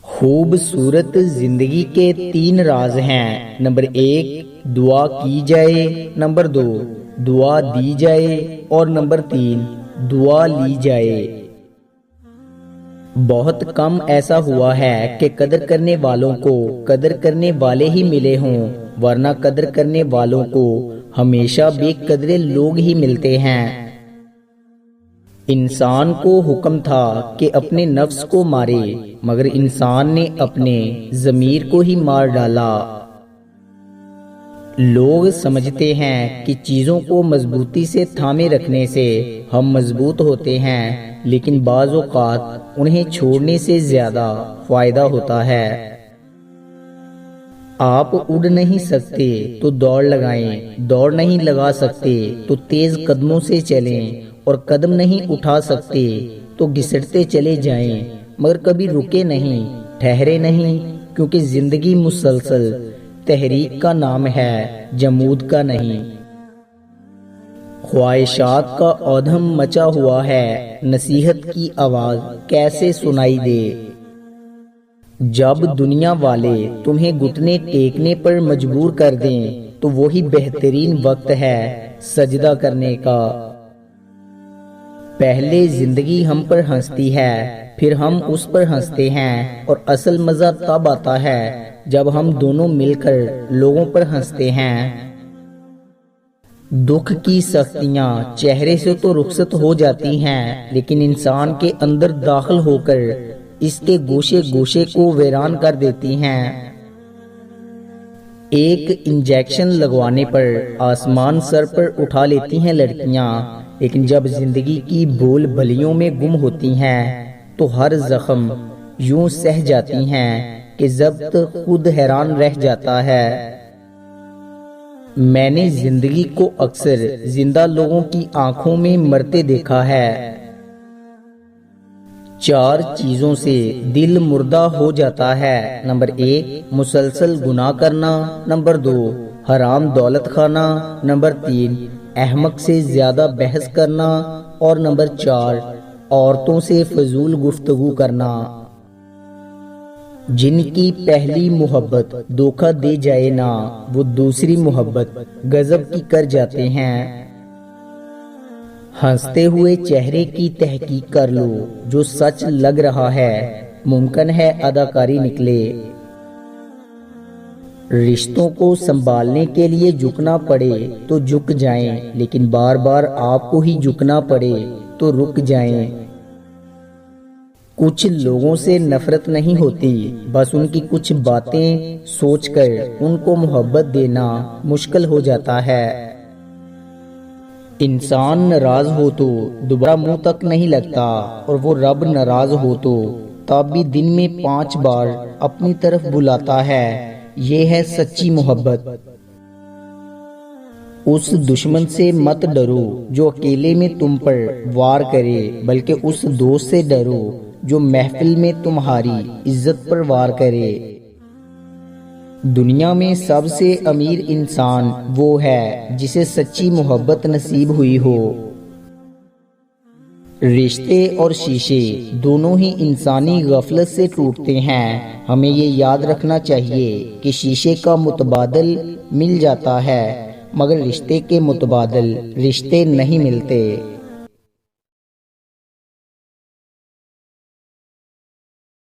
خوبصورت زندگی کے 3 راز ہیں۔ نمبر 1 دعا کی جائے، نمبر 2 دعا دی جائے اور نمبر 3 دعا لی جائے۔ بہت کم ایسا ہوا ہے کہ قدر کرنے والوں کو قدر کرنے والے ہی ملے ہوں، ورنہ قدر کرنے والوں کو ہمیشہ بے قدرے لوگ ہی ملتے ہیں۔ انسان کو حکم تھا کہ اپنے نفس کو مارے، مگر انسان نے اپنے ضمیر کو ہی مار ڈالا۔ لوگ سمجھتے ہیں کہ چیزوں کو مضبوطی سے تھامے رکھنے سے ہم مضبوط ہوتے ہیں، لیکن بعض اوقات انہیں چھوڑنے سے زیادہ فائدہ ہوتا ہے۔ آپ اڑ نہیں سکتے تو دوڑ لگائیں، دوڑ نہیں لگا سکتے تو تیز قدموں سے چلیں، اور قدم نہیں اٹھا سکتے تو گھسٹتے چلے جائیں، مگر کبھی رکے نہیں، ٹھہرے نہیں، کیونکہ زندگی مسلسل تحریک کا نام ہے، جمود کا نہیں۔ خواہشات کا اودھم مچا ہوا ہے، نصیحت کی آواز کیسے سنائی دے؟ جب دنیا والے تمہیں گھٹنے ٹیکنے پر مجبور کر دیں تو وہی بہترین وقت ہے سجدہ کرنے کا۔ پہلے زندگی ہم پر ہنستی ہے، پھر ہم اس پر ہنستے ہیں، اور اصل مزہ تب آتا ہے جب ہم دونوں مل کر لوگوں پر ہنستے ہیں۔ دکھ کی سختیاں چہرے سے تو رخصت ہو جاتی ہیں، لیکن انسان کے اندر داخل ہو کر اس کے گوشے گوشے کو ویران کر دیتی ہیں۔ ایک انجیکشن لگوانے پر آسمان سر پر اٹھا لیتی ہیں لڑکیاں، لیکن جب زندگی کی بول بلیوں میں گم ہوتی ہیں تو ہر زخم یوں سہ جاتی ہیں کہ ضبط خود حیران رہ جاتا ہے۔ میں نے زندگی کو اکثر زندہ لوگوں کی آنکھوں میں مرتے دیکھا ہے۔ 4 چیزوں سے دل مردہ ہو جاتا ہے۔ نمبر 1 مسلسل گناہ کرنا، نمبر 2 حرام دولت کھانا، نمبر 3 احمق سے زیادہ بحث کرنا، اور نمبر 4 عورتوں سے فضول گفتگو کرنا۔ جن کی پہلی محبت دھوکہ دے جائے نا، وہ دوسری محبت غضب کی کر جاتے ہیں۔ ہنستے ہوئے چہرے کی تحقیق کر لو، جو سچ لگ رہا ہے ممکن ہے اداکاری نکلے۔ رشتوں کو سنبھالنے کے لیے جھکنا پڑے تو جھک جائیں، لیکن بار بار آپ کو ہی جھکنا پڑے تو رک جائیں۔ کچھ لوگوں سے نفرت نہیں ہوتی، بس ان کی کچھ باتیں سوچ کر ان کو محبت دینا مشکل ہو جاتا ہے۔ انسان ناراض ہو تو دوبارہ منہ تک نہیں لگتا، اور وہ رب ناراض ہو تو تب بھی دن میں 5 بار اپنی طرف بلاتا ہے۔ یہ ہے سچی محبت۔ اس دشمن سے مت ڈرو جو اکیلے میں تم پر وار کرے، بلکہ اس دوست سے ڈرو جو محفل میں تمہاری عزت پر وار کرے۔ دنیا میں سب سے امیر انسان وہ ہے جسے سچی محبت نصیب ہوئی ہو۔ رشتے اور شیشے دونوں ہی انسانی غفلت سے ٹوٹتے ہیں۔ ہمیں یہ یاد رکھنا چاہیے کہ شیشے کا متبادل مل جاتا ہے، مگر رشتے کے متبادل رشتے نہیں ملتے۔